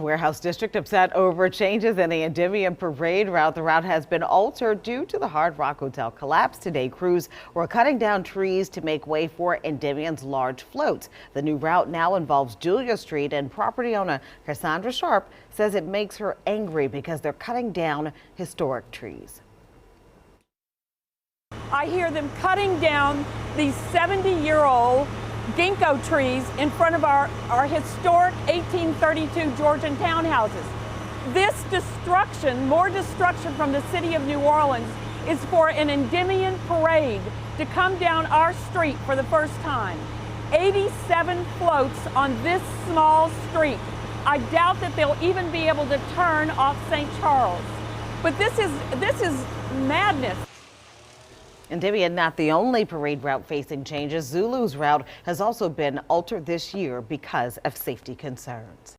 Warehouse District upset over changes in the Endymion Parade route. The route has been altered due to the Hard Rock Hotel collapse. Today, crews were cutting down trees to make way for Endymion's large floats. The new route now involves Julia Street, and property owner Cassandra Sharp says it makes her angry because they're cutting down historic trees. I hear them cutting down these 70-year-old ginkgo trees in front of our historic 1832 Georgian townhouses. This destruction, more destruction from the city of New Orleans, is for an Endymion parade to come down our street for the first time. 87 floats on this small street. I doubt that they'll even be able to turn off St. Charles. But this is madness. Endymion not the only parade route facing changes. Zulu's route has also been altered this year because of safety concerns.